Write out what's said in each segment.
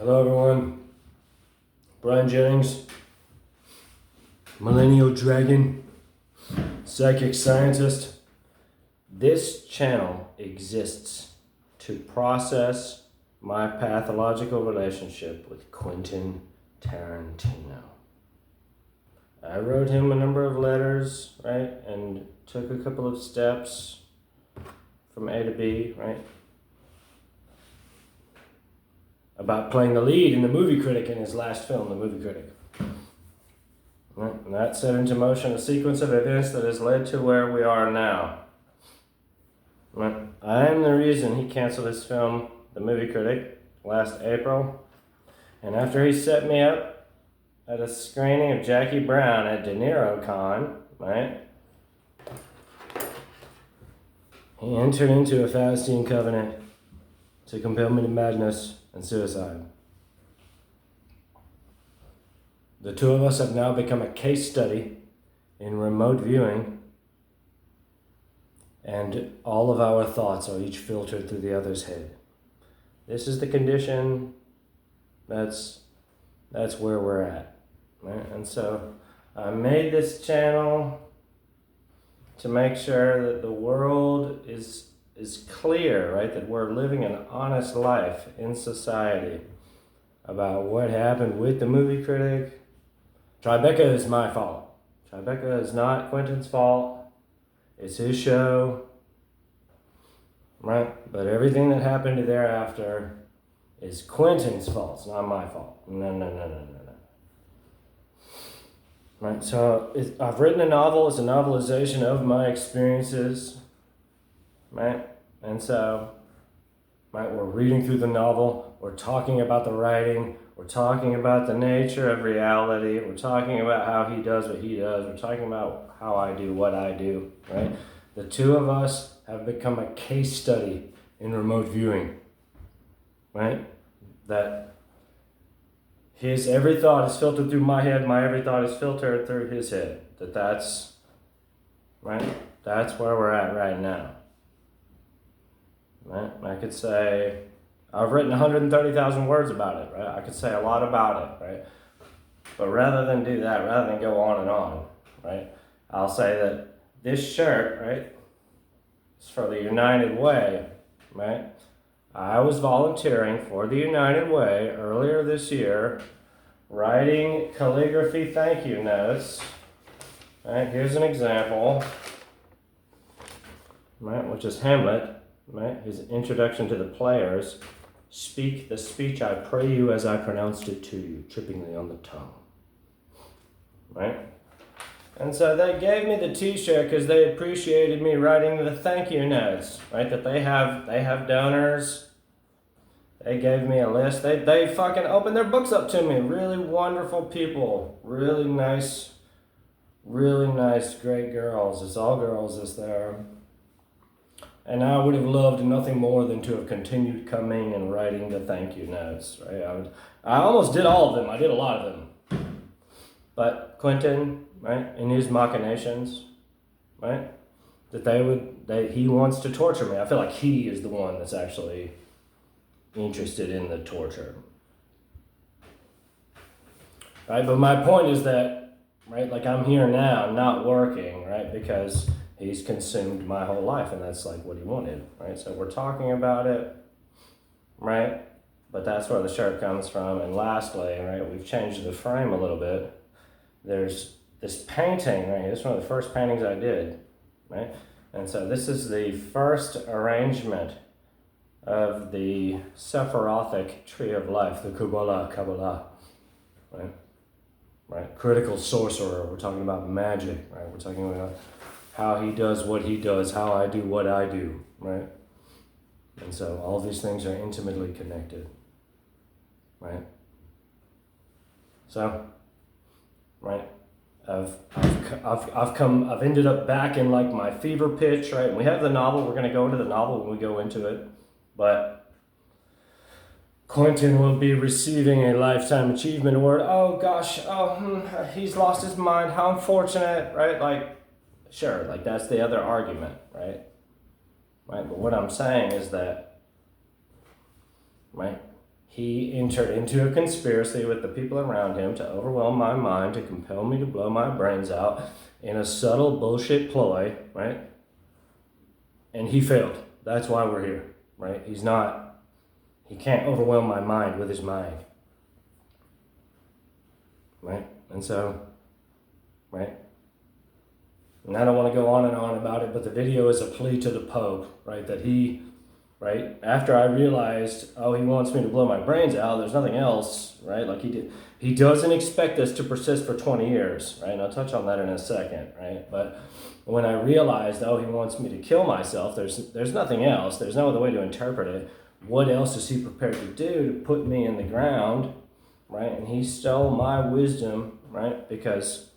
Hello everyone, Brian Jennings, Millennial Dragon, Psychic Scientist. This channel exists to process my pathological relationship with Quentin Tarantino. I wrote him a number of letters, right, and took a couple of steps from A to B, right, about playing the lead in the movie Critic in his last film, The Movie Critic. Right? And that set into motion a sequence of events that has led to where we are now. Right? I am the reason he canceled his film, The Movie Critic, last April. And after he set me up at a screening of Jackie Brown at De Niro Con, right, he entered into a Faustian covenant to compel me to madness and suicide. The two of us have now become a case study in remote viewing, and all of our thoughts are each filtered through the other's head. This is the condition, that's where we're at, right? And so I made this channel to make sure that the world is clear, right? That we're living an honest life in society about what happened with the movie Critic. Tribeca is my fault. Tribeca is not Quentin's fault. It's his show, right? But everything that happened thereafter is Quentin's fault. It's not my fault. No. Right, so I've written a novel. It's a novelization of my experiences, right? And so, right, we're reading through the novel, we're talking about the writing, we're talking about the nature of reality, we're talking about how he does what he does, we're talking about how I do what I do, right? The two of us have become a case study in remote viewing, right? That his every thought is filtered through my head, my every thought is filtered through his head. That's, right? That's where we're at right now. Right? I could say, I've written 130,000 words about it, right? I could say a lot about it, right? But rather than do that, rather than go on and on, right? I'll say that this shirt, right, is for the United Way, right? I was volunteering for the United Way earlier this year, writing calligraphy thank you notes. Right? Here's an example, right, which is Hamlet. Right? His introduction to the players. Speak the speech I pray you as I pronounced it to you, trippingly on the tongue. Right? And so they gave me the t-shirt because they appreciated me writing the thank you notes. Right? That they have donors. They gave me a list. They fucking opened their books up to me. Really wonderful people. Really nice, great girls. It's all girls that's there. And I would have loved nothing more than to have continued coming and writing the thank you notes, right? I almost did all of them. I did a lot of them. But Quentin, right, in his machinations, right, that he wants to torture me. I feel like he is the one that's actually interested in the torture. Right, but my point is that, right, like I'm here now, not working, right, because he's consumed my whole life, and that's like what he wanted, right? So we're talking about it, right? But that's where the shirt comes from. And lastly, right, we've changed the frame a little bit. There's this painting, right? This is one of the first paintings I did, right? And so this is the first arrangement of the Sephirothic Tree of Life, the Kabbalah, right? Right? Critical sorcerer. We're talking about magic, right? We're talking about how he does what he does, how I do what I do, right? And so all these things are intimately connected, right? So, right, I've ended up back in like my fever pitch, right? And we have the novel. We're going to go into the novel when we go into it, but Quentin will be receiving a Lifetime Achievement Award. Oh gosh, he's lost his mind. How unfortunate, right? Like, sure, like that's the other argument, right? Right, but what I'm saying is that, right, he entered into a conspiracy with the people around him to overwhelm my mind, to compel me to blow my brains out in a subtle bullshit ploy, right? And he failed. That's why we're here, right? He can't overwhelm my mind with his mind, right? And so, right? And I don't want to go on and on about it, but the video is a plea to the Pope, right? That he, right? After I realized, oh, he wants me to blow my brains out, there's nothing else, right? Like he doesn't expect us to persist for 20 years, right? And I'll touch on that in a second, right? But when I realized, oh, he wants me to kill myself, there's nothing else. There's no other way to interpret it. What else is he prepared to do to put me in the ground, right? And he stole my wisdom, right? Because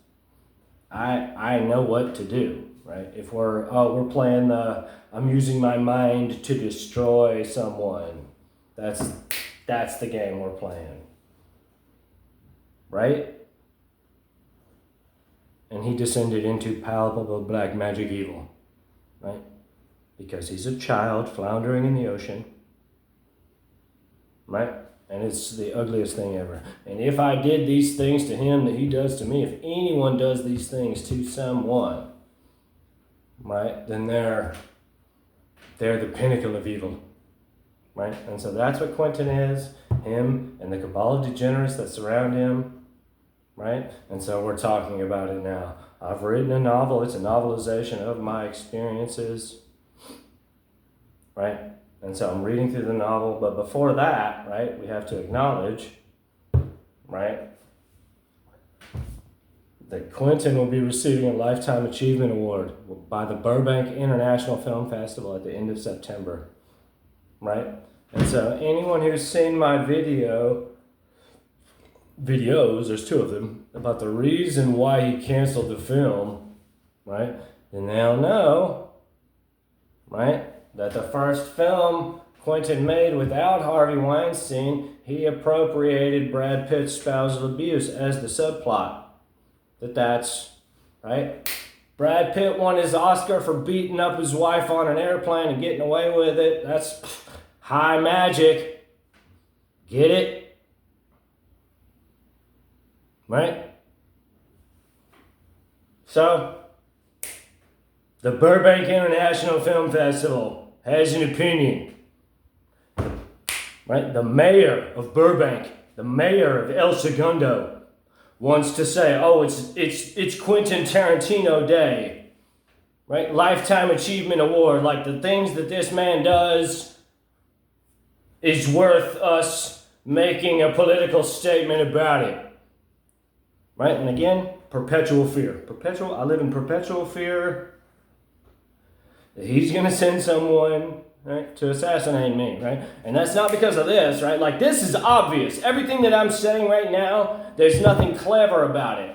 I know what to do, right? If we're playing I'm using my mind to destroy someone. That's the game we're playing, right? And he descended into palpable black magic evil, right? Because he's a child floundering in the ocean, right? And it's the ugliest thing ever. And if I did these things to him that he does to me, if anyone does these things to someone, right, then they're the pinnacle of evil, right? And so that's what Quentin is, him and the cabal of degenerates that surround him, right? And so we're talking about it now. I've written a novel. It's a novelization of my experiences, right? And so I'm reading through the novel, but before that, right, we have to acknowledge, right, that Quentin will be receiving a Lifetime Achievement Award by the Burbank International Film Festival at the end of September, right? And so anyone who's seen my videos, there's two of them, about the reason why he canceled the film, right, then they'll know, right, that the first film Quentin made without Harvey Weinstein, he appropriated Brad Pitt's spousal abuse as the subplot. That's, right? Brad Pitt won his Oscar for beating up his wife on an airplane and getting away with it. That's high magic. Get it? Right? So, the Burbank International Film Festival has an opinion, right? The mayor of Burbank, the mayor of El Segundo, wants to say, oh, it's Quentin Tarantino Day, right? Lifetime Achievement Award, like the things that this man does is worth us making a political statement about it, right? And again, perpetual fear. I live in perpetual fear that he's going to send someone, right, to assassinate me, right? And that's not because of this, right? Like, this is obvious. Everything that I'm saying right now, there's nothing clever about it,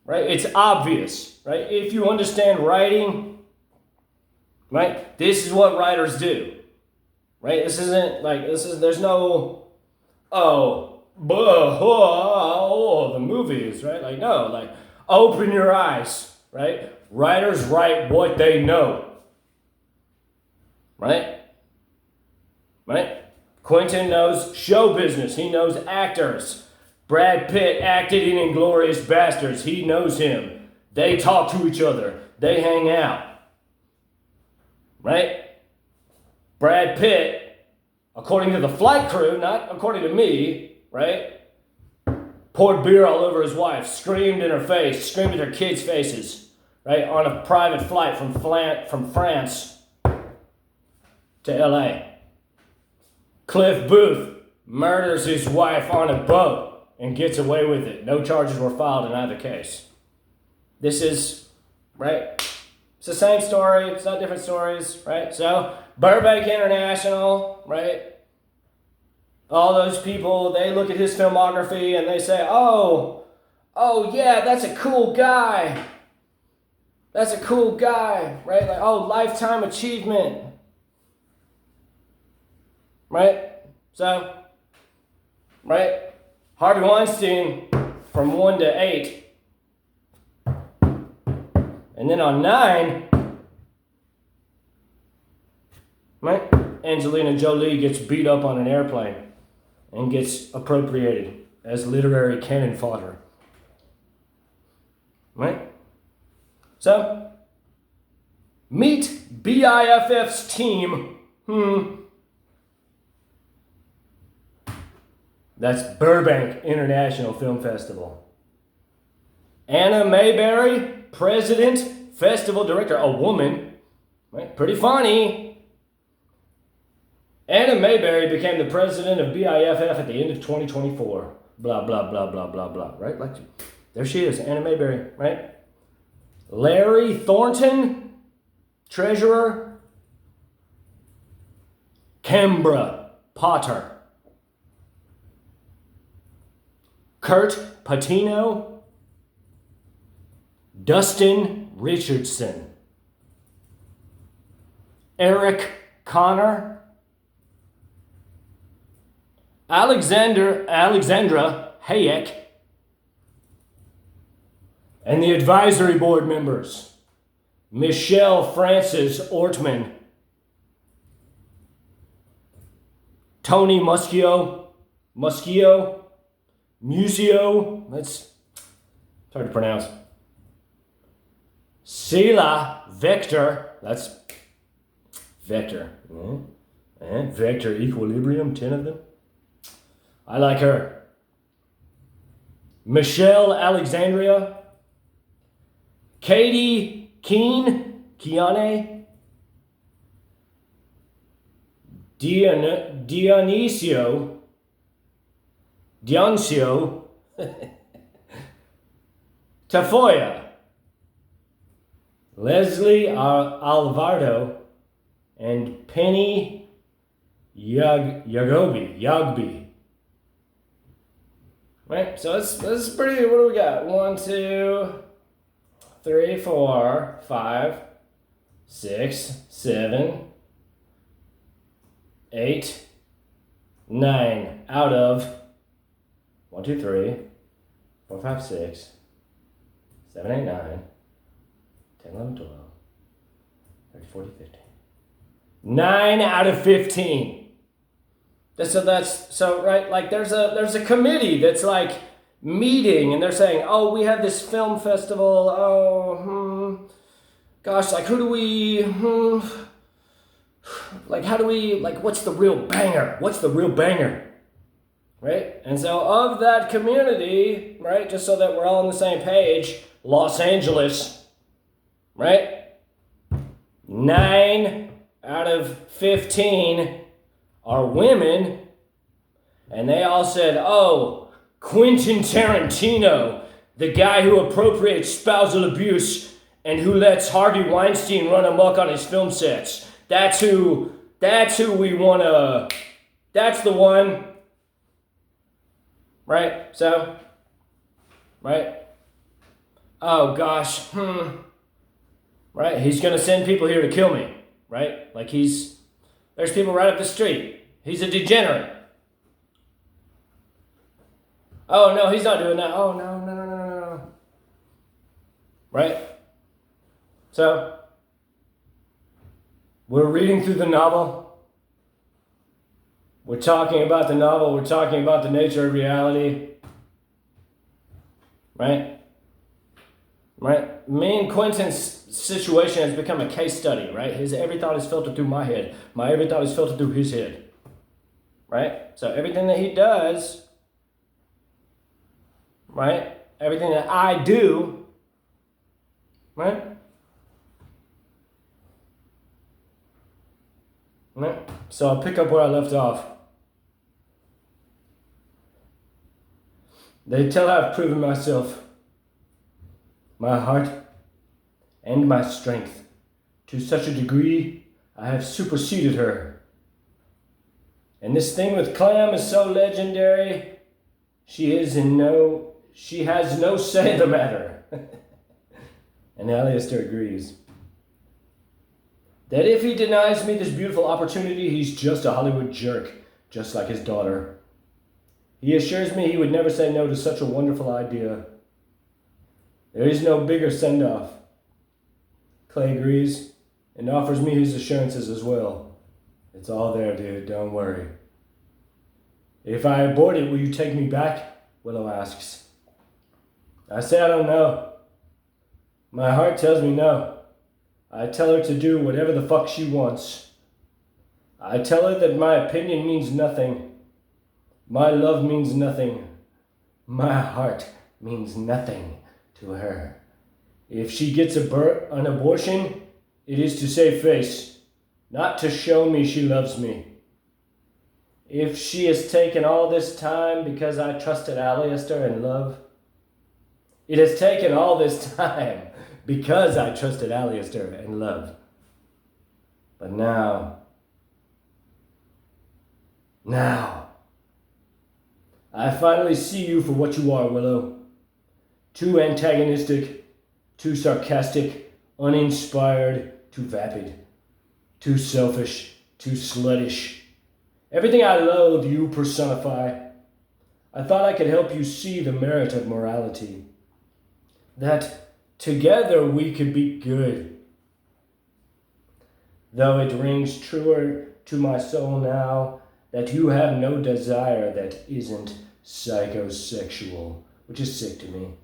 right? It's obvious, right? If you understand writing, right, this is what writers do, right? This isn't like, there's no, the movies, right? Like, no, like, open your eyes, right? Writers write what they know. Right? Right? Quentin knows show business. He knows actors. Brad Pitt acted in Inglourious Bastards. He knows him. They talk to each other. They hang out. Right? Brad Pitt, according to the flight crew, not according to me, right, poured beer all over his wife, screamed in her face, screamed at her kids' faces, right, on a private flight from France to LA. Cliff Booth murders his wife on a boat and gets away with it. No charges were filed in either case. This is, right? It's the same story. It's not different stories, right? So, Burbank International, right? All those people, they look at his filmography and they say, oh yeah, that's a cool guy. That's a cool guy, right? Like, oh, lifetime achievement. Right? So, right? Harvey Weinstein from 1 to 8. And then on 9, right? Angelina Jolie gets beat up on an airplane. and gets appropriated as literary cannon fodder. Right? So, meet BIFF's team. That's Burbank International Film Festival. Anna Mayberry, president, festival director, a woman, right? Pretty funny. Anna Mayberry became the president of BIFF at the end of 2024. Blah, blah, blah, blah, blah, blah, right? Like, there she is, Anna Mayberry, right? Larry Thornton, treasurer. Kimbra Potter. Kurt Patino. Dustin Richardson. Eric Connor. Alexandra Hayek. And the advisory board members, Michelle Francis Ortman, Tony Muscio, it's hard to pronounce, Sela Vector, that's Vector, and Vector Equilibrium, 10 of them. I like her. Michelle Alexandria, Katie Keane, Dionisio, Tafoya, Leslie Alvarado, and Penny Yagby. Right, so this is pretty, what do we got? 1, 2, 3, 4, 5, 6, 7, 8, 9 out of 1, 2, 3, 4, 5, 6, 7, 8, 9, 10, 11, 12, 13, 14, 15. 9 out of 15. So right, like there's a committee that's like meeting and they're saying, oh, we have this film festival, gosh, like who do we, like how do we, like what's the real banger? Right? And so of that community, right, just so that we're all on the same page, Los Angeles, right? 9 out of 15 are women, and they all said, oh, Quentin Tarantino, the guy who appropriates spousal abuse and who lets Harvey Weinstein run amok on his film sets. That's who we wanna, that's the one. Right, so, right, oh gosh, right, he's gonna send people here to kill me, right, like there's people right up the street, he's a degenerate. Oh no, he's not doing that, oh no. Right, so, we're reading through the novel. We're talking about the novel, we're talking about the nature of reality. Right? Right? Me and Quentin's situation has become a case study, right? His every thought is filtered through my head. My every thought is filtered through his head. Right? So everything that he does, right? Everything that I do, right? Right? So I'll pick up where I left off. They tell I've proven myself, my heart, and my strength. To such a degree, I have superseded her. And this thing with Clam is so legendary, she has no say in the matter. And Alistair agrees. That if he denies me this beautiful opportunity, he's just a Hollywood jerk, just like his daughter. He assures me he would never say no to such a wonderful idea. There is no bigger send-off. Clay agrees and offers me his assurances as well. It's all there, dude, don't worry. If I abort it, will you take me back? Willow asks. I say I don't know. My heart tells me no. I tell her to do whatever the fuck she wants. I tell her that my opinion means nothing. My love means nothing. My heart means nothing to her. If she gets an abortion, it is to save face, not to show me she loves me. If she has taken all this time because I trusted Alistair in love, it has taken all this time because I trusted Alistair in love. But now, I finally see you for what you are, Willow. Too antagonistic, too sarcastic, uninspired, too vapid, too selfish, too sluttish. Everything I loathe, you personify. I thought I could help you see the merit of morality. That together we could be good. Though it rings truer to my soul now that you have no desire that isn't psychosexual, which is sick to me.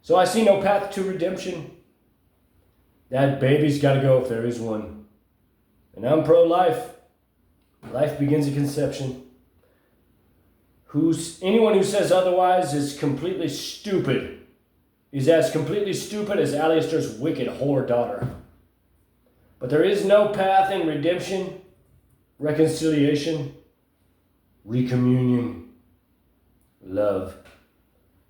So I see no path to redemption. That baby's gotta go if there is one. And I'm pro-life. Life begins at conception. Anyone who says otherwise is completely stupid. He's as completely stupid as Alistair's wicked whore daughter. But there is no path in redemption, reconciliation, recommunion, love.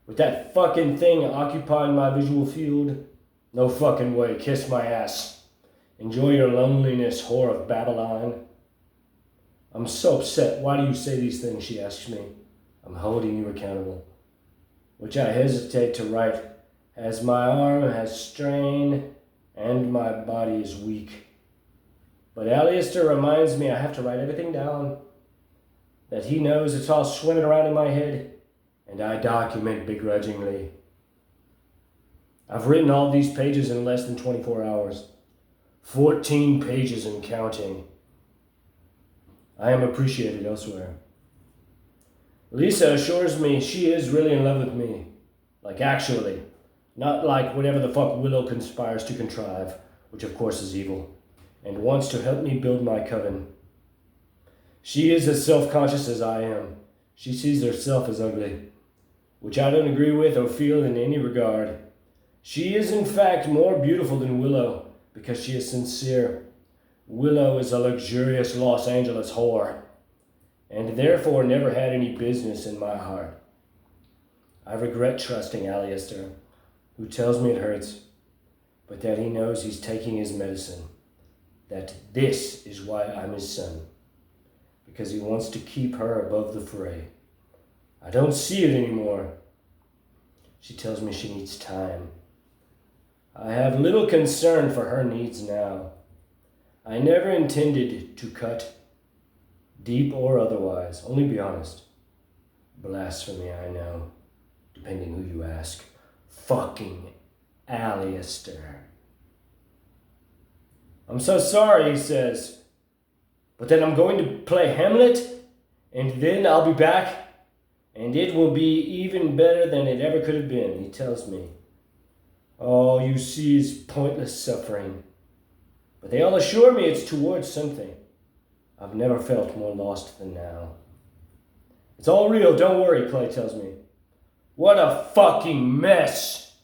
With that fucking thing occupying my visual field, no fucking way, kiss my ass. Enjoy your loneliness, whore of Babylon. I'm so upset. Why do you say these things, she asks me. I'm holding you accountable. Which I hesitate to write, as my arm has strain and my body is weak. But Alistair reminds me I have to write everything down. That he knows it's all swimming around in my head, and I document begrudgingly. I've written all these pages in less than 24 hours. 14 pages and counting. I am appreciated elsewhere. Lisa assures me she is really in love with me. Like actually. Not like whatever the fuck Willow conspires to contrive, which of course is evil, and wants to help me build my coven. She is as self-conscious as I am. She sees herself as ugly, which I don't agree with or feel in any regard. She is in fact more beautiful than Willow, because she is sincere. Willow is a luxurious Los Angeles whore, and therefore never had any business in my heart. I regret trusting Alistair, who tells me it hurts, but that he knows he's taking his medicine, that this is why I'm his son, because he wants to keep her above the fray. I don't see it anymore. She tells me she needs time. I have little concern for her needs now. I never intended to cut, deep or otherwise, only be honest. Blasphemy, I know, depending who you ask. Fucking Alistair. I'm so sorry, he says. But then I'm going to play Hamlet, and then I'll be back, and it will be even better than it ever could have been, he tells me. All you see is pointless suffering. But they all assure me it's towards something. I've never felt more lost than now. It's all real, don't worry, Clay tells me. What a fucking mess!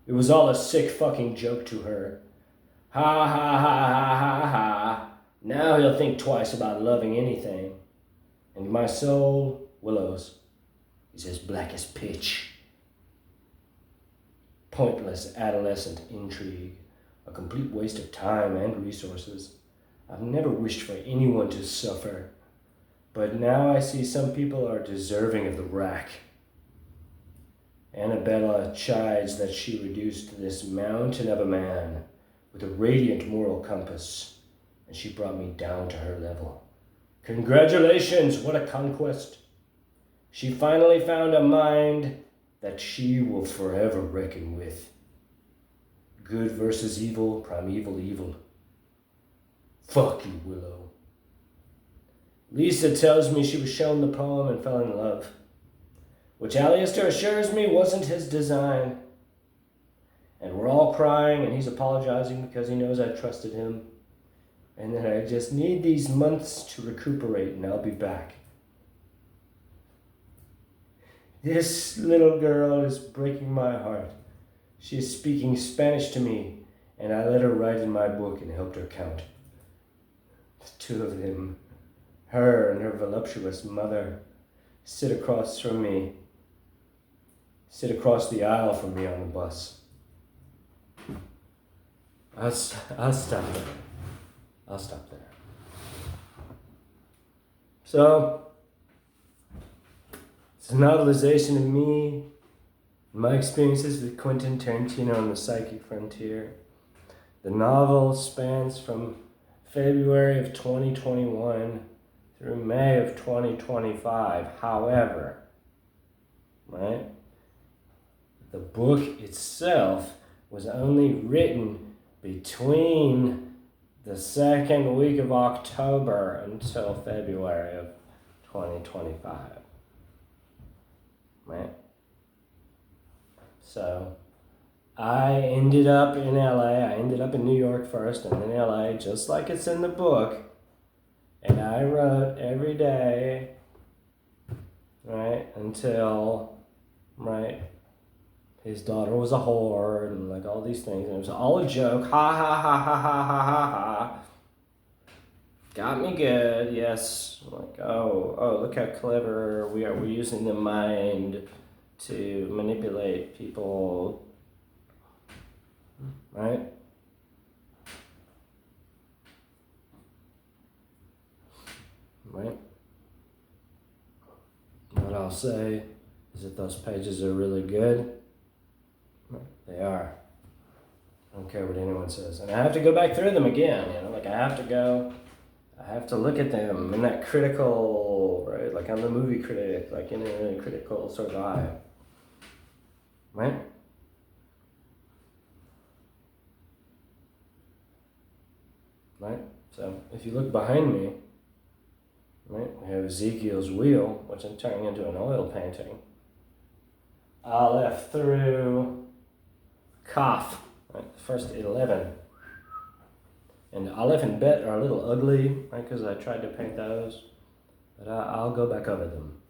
It was all a sick fucking joke to her. Ha ha ha ha ha ha. Now he'll think twice about loving anything. And my soul, Willow's, is as black as pitch. Pointless adolescent intrigue. A complete waste of time and resources. I've never wished for anyone to suffer. But now I see some people are deserving of the rack. Annabella chides that she reduced this mountain of a man with a radiant moral compass, and she brought me down to her level. Congratulations, what a conquest. She finally found a mind that she will forever reckon with. Good versus evil, primeval evil. Fuck you, Willow. Lisa tells me she was shown the poem and fell in love, which Alistair assures me wasn't his design. And we're all crying, and he's apologizing because he knows I trusted him. And that I just need these months to recuperate, and I'll be back. This little girl is breaking my heart. She is speaking Spanish to me, and I let her write in my book and helped her count. The two of them, her and her voluptuous mother, sit across from me, sit across the aisle from me on the bus. I'll stop there. I'll stop there. So, it's a novelization of me, my experiences with Quentin Tarantino on the psychic frontier. The novel spans from February of 2021 through May of 2025. However, right, the book itself was only written between the second week of October until February of 2025. Right? So I ended up in LA. I ended up in New York first and then LA, just like it's in the book. And I wrote every day, right, until, right, his daughter was a whore and like all these things. And it was all a joke. Ha ha ha ha ha ha ha ha. Got me good, yes. Like, oh, look how clever we are. We're using the mind to manipulate people, right? Right? What I'll say is that those pages are really good. They are. I don't care what anyone says. And I have to go back through them again, like I have to look at them in that critical, right? Like I'm the movie critic, like in a critical sort of eye. Right? Right? So if you look behind me, right, we have Ezekiel's wheel, which I'm turning into an oil painting. Aleph through Kaf, right? The first 11. And Aleph and Bet are a little ugly, right? Because I tried to paint those. But I'll go back over them.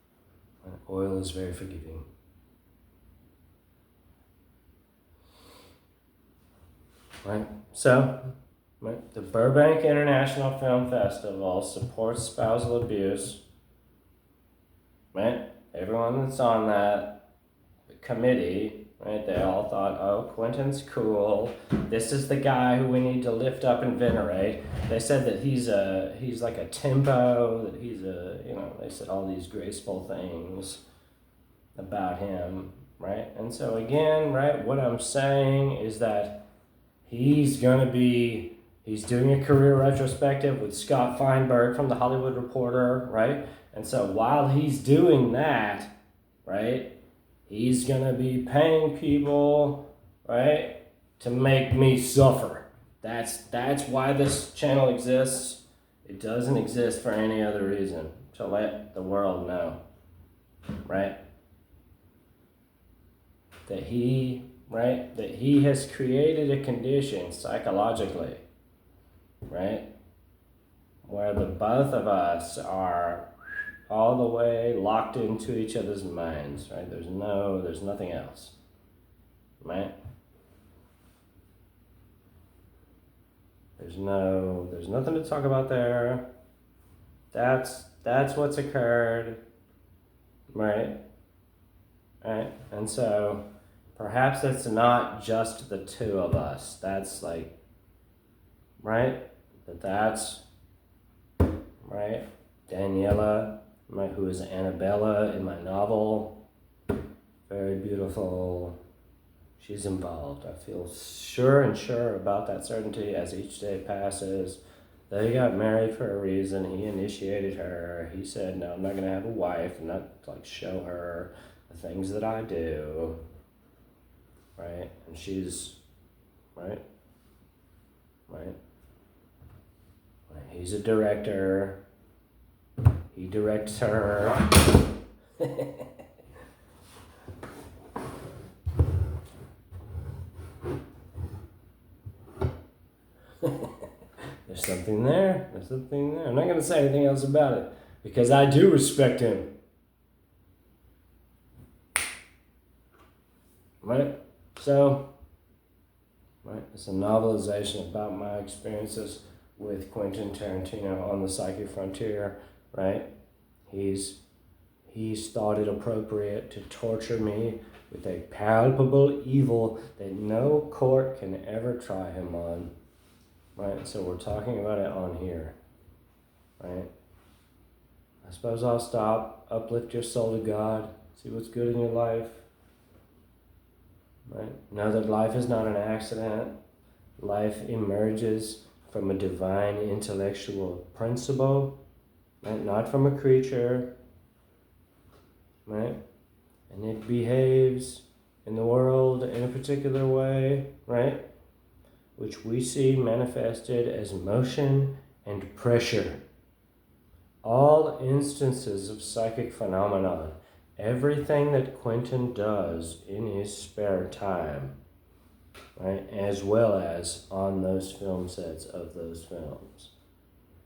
Right? Oil is very forgiving. Right? So, right, the Burbank International Film Festival supports spousal abuse. Right? Everyone that's on that committee, right, they all thought, oh, Quentin's cool. This is the guy who we need to lift up and venerate. They said that he's like a tempo, that he's they said all these graceful things about him, right? And so again, right, what I'm saying is that he's doing a career retrospective with Scott Feinberg from The Hollywood Reporter, right? And so while he's doing that, right, he's going to be paying people, right, to make me suffer. That's why this channel exists. It doesn't exist for any other reason. To let the world know, right, that he has created a condition psychologically, right, where the both of us are all the way locked into each other's minds, right? There's nothing else, right? There's nothing to talk about there. That's what's occurred, right? Right? And so perhaps it's not just the two of us. That's like, right? That's, right? Daniela, who is Annabella in my novel, very beautiful. She's involved. I feel sure about that certainty as each day passes. They got married for a reason. He initiated her. He said, no, I'm not going to have a wife and not like show her the things that I do. Right? And she's, right? Right? He's a director. He directs her. There's something there. There's something there. I'm not going to say anything else about it because I do respect him. Right? So, right, it's a novelization about my experiences with Quentin Tarantino on the psychic frontier, right? He's thought it appropriate to torture me with a palpable evil that no court can ever try him on. Right, so we're talking about it on here, right? I suppose I'll stop, uplift your soul to God, see what's good in your life, right? Know that life is not an accident. Life emerges from a divine intellectual principle, right? Not from a creature, right? And it behaves in the world in a particular way, right? Which we see manifested as motion and pressure. All instances of psychic phenomenon, everything that Quentin does in his spare time, right, as well as on those film sets of those films,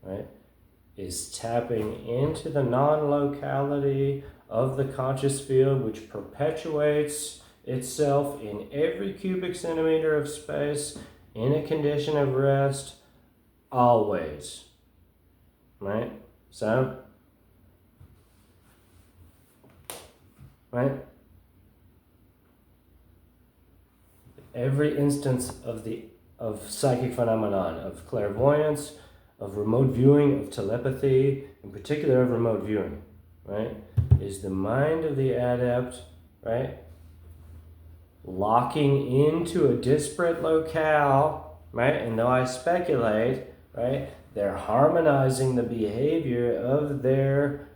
right, is tapping into the non-locality of the conscious field, which perpetuates itself in every cubic centimeter of space in a condition of rest, always, right? So, right? Every instance of psychic phenomenon, of clairvoyance, of remote viewing, of telepathy, in particular of remote viewing, right, is the mind of the adept, right, locking into a disparate locale, right? And though I speculate, right, they're harmonizing the behavior of their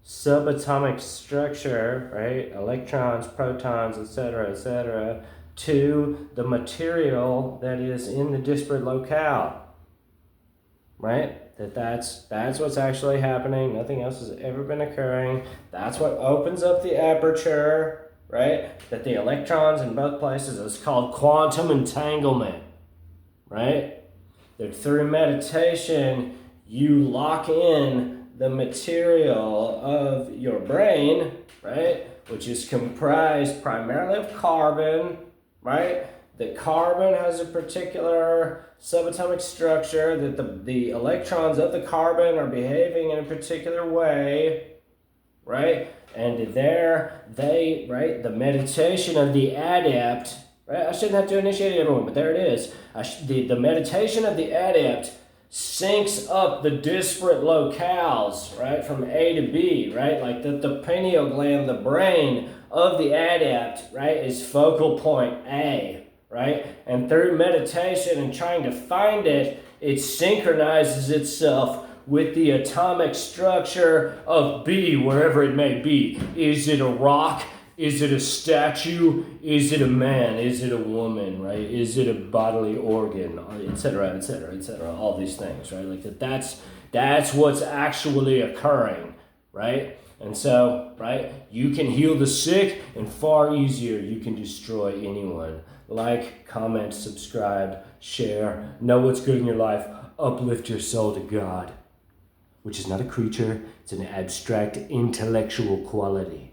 subatomic structure, right, electrons, protons, etc., to the material that is in the disparate locale, right? That's what's actually happening. Nothing else has ever been occurring. That's what opens up the aperture, right? That the electrons in both places is called quantum entanglement, right? That through meditation, you lock in the material of your brain, right? Which is comprised primarily of carbon, right? That carbon has a particular subatomic structure, that the electrons of the carbon are behaving in a particular way, right? And there right, the meditation of the adept, right? I shouldn't have to initiate everyone, but there it is. The meditation of the adept syncs up the disparate locales, right, from A to B, right? Like the pineal gland, the brain of the adept, right, is focal point A, right? And through meditation and trying to find it, it synchronizes itself with the atomic structure of B, wherever it may be. Is it a rock? Is it a statue? Is it a man? Is it a woman, right? Is it a bodily organ, etc., all these things, right? Like that's what's actually occurring, right? And so, right, you can heal the sick, and far easier, you can destroy anyone. Like, comment, subscribe, share, know what's good in your life, uplift your soul to God, which is not a creature, it's an abstract intellectual quality.